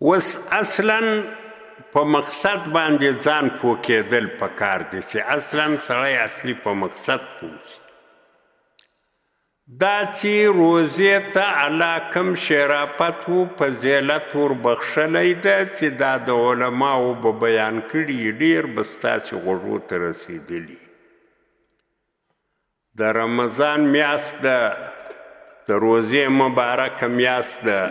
اوس اصلا په مقصد باندې ځان پوه کېدل پکار دي چې اصلا سړی اصلي په مقصد پوه شي. دا چې روزې ته الله کوم شرافت و فضیلت وربخښلی ده چې دا د علماو به بیان کړي ډېر به ستاسې غوږو ته رسېدلي. د رمضان میاشت ده، د روزې مبارکه میاشت ده،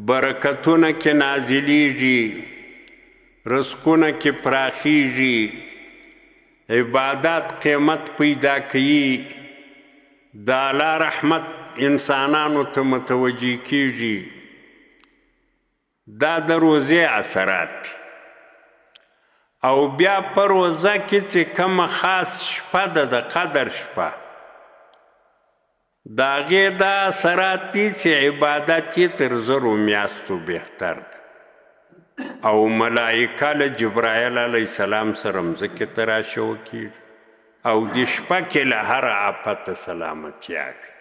برکتونه کې نازلیږي، رزقونه کې پراخیږي، عبادات قیمت پیدا کوي، د الله رحمت انسانانو ته متوجه کیږي. دا د روزې اثرات دي. او بیا په روزه کې چې کومه خاص شپه ده د قدر شپه، د هغې دا اثرات دي چې عبادت یې تر زرو میاشتو بهتر ده. او ملائکه له جبرایل علیه السلام سره مځکې ته راشو کیږي او د شپه کې له هر آفت سلامتیا وي.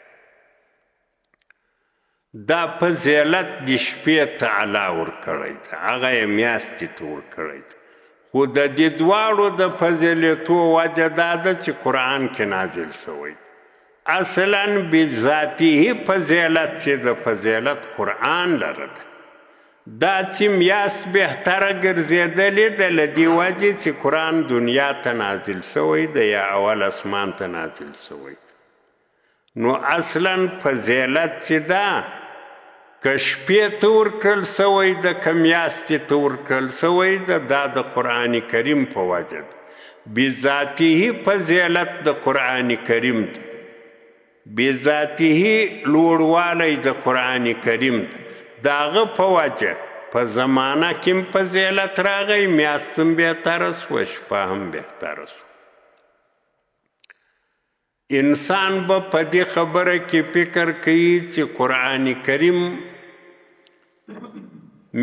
دا فضیلت د شپې ته الله ورکړی ده، هغه یې میاشتې ته ورکړی ده. خو د دې دواړو د فضیلتو وجه دا ده چې قرآن کې نازل شوی ده. اصلا بذاته فضیلت چې د فضیلت قرآن لره ده. دا چې میاشت بهتره ګرځېدلې ده له دې وجې چې قرآن دنیا ته نازل شوی ده یا اول اسمان ته نازل شوی ده. نو اصلا فضیلت چې ده که شپې ته ورکړل شوی ده که میاشتې ته ورکړل شوی ده، دا د قرآن کریم په وجه ده. بذاته فضیلت د قرآن کریم ده، بذاته لوړوالی د قرآن کریم ده. د هغه په وجه په زمانه کې هم فضیلت راغی، میاشت هم بهتره سوه، شپه هم بهتره سوه. انسان به په دې خبره کې فکر کوي چې قرآن کریم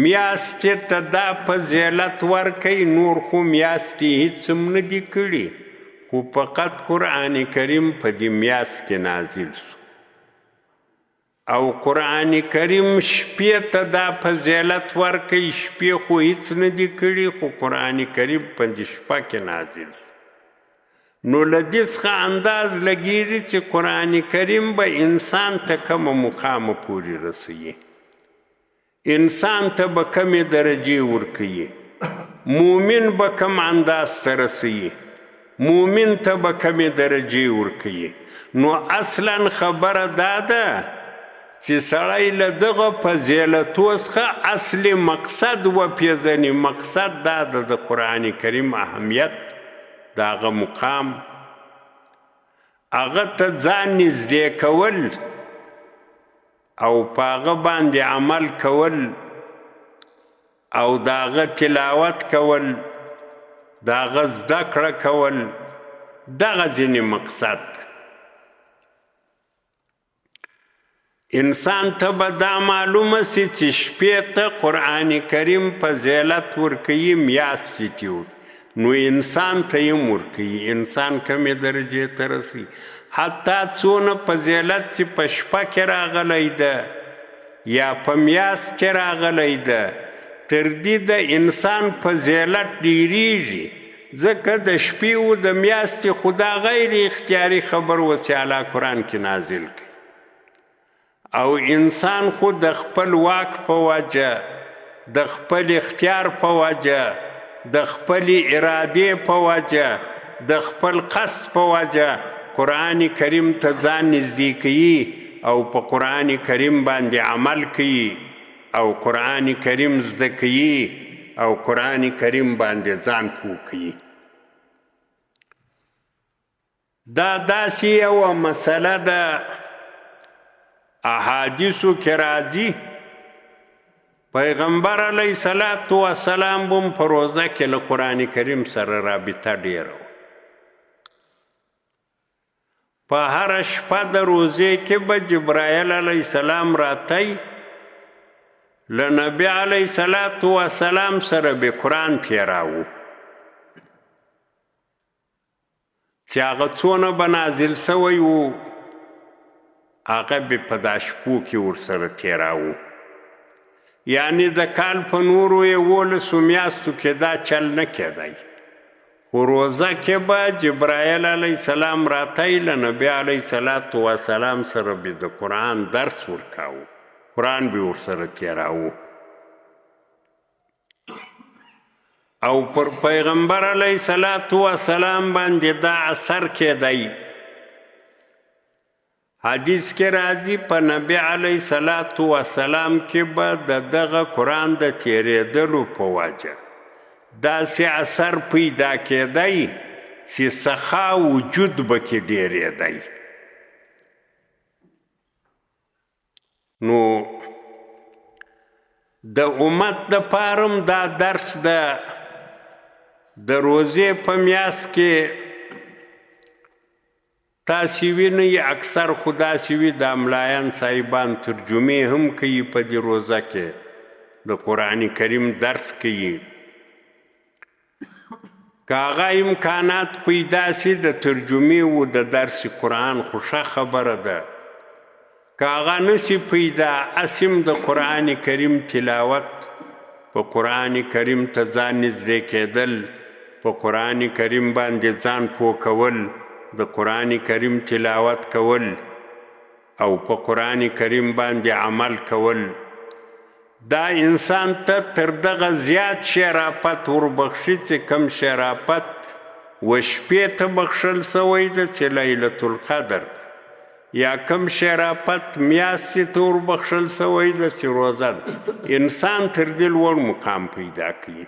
میاشتې ته دا فضیلت ورکوي، نور خو میاشتې هېڅ هم نه دي کړي، خو فقط قرآن کریم په دې میاشت کې نازل سو. او قرآن کریم شپې ته دا فضیلت ورکوي، شپې خو هېڅ نه دي کړي، خو قرآن کریم په دې شپه کې نازل سو. نو له دې څخه انداز لګېږي چې قرآن کریم به انسان ته کومه مقامه پورې رسوي، انسان ته به کمې درجې ورکوي، مومن به کم انداز ته رسوي، مومن ته به کمې درجې ورکوي. نو اصلا خبره دا ده چې سړی له دغه فضیلتو څخه اصلي مقصد وپېژني. مقصد دا ده د قرآن کریم اهمیت، د هغه مقام، هغه ته ځان نږدې کول او په هغه باندې عمل کول او د هغه تلاوت کول، د هغه زده کړه کول، دغه ځینې مقصد ده. انسان ته به دا معلومه سي چې شپې ته قرآن کریم فضیلت ورکوي، میاشتې ته نو انسان ته یې ورکوي، انسان کمې درجې ته رسوي. حتی څونه فضیلت چې په شپه کې راغلی ده یا په میاشت کې راغلی ده، تر دې د انسان فضیلت ډېرېږي، ځکه د شپې و د میاشتې خو دا غیر اختیاري خبر و چې الله قرآن کې نازل کړي. او انسان خو د خپل واک په وجه، د خپل اختیار په وجه، د خپل ارادې په وجه، د خپل قصد په وجه قرآن کریم ته ځان نږدې کوي او په قرآن کریم باندې عمل کوي او قرآن کریم زده کوي او قرآن کریم باندې ځان پوه کوي. دا داسې یوه مسله ده، احادیثو کې راځي پیغمبر علیه السلام هم په روزه کې له قرآن کریم سره رابطه ډېره وه. په هره شپه د روزې کې به جبرایل علیه السلام راتی، له نبي علیه السلام سره به قرآن تېراوه چې هغه څونه به نازل شوی و، هغه به په دا شپو کې ورسره تېراوه. یعنی د کال په نورو 11 میاشتو کې دا چل نه کېدی خو روزه کې به جبرایل علیه السلام راتی له نبي علیه صلات وسلام سره به د قرآن درس ورکاوه قرآن به ورسره تېراوه او پر پیغمبر علیه صلات وسلام باندې دا اثر کېدی حدیث کې راځي په نبی علیه صلات وسلام کې به د دغه قرآن د تېرېدلو په وجه داسې اثر پیدا کېدی چې سخا وجود به کې ډېرېدی نو د امت دپاره هم دا درس د روزې په میاشت کې تاسې وینئ اکثر خو داسې وي دا ملایان صاحبان ترجمې هم کوي په دې روزه کې د قرآن کریم درس کوي که هغه امکانات پیدا سي د ترجمې و د درس قرآن خو ښه خبره ده که هغه نسي پیدا اسیم د قرآن کریم تلاوت په قرآن کریم ته ځان نږدې کېدل په قرآن کریم باندې ځان پوه کول د قرآن کریم تلاوت کول او په قرآن کریم باندې عمل کول دا انسان ته تر دغه زیات شرافت وربخشي چې کم شرافت وشپې ته بخښل سوی ده چې لیلة القدر ده یا کم شرافت میاشتې ته وربخښل سوی ده چې روزه ده انسان تر دې لوړ مقام پیدا کوي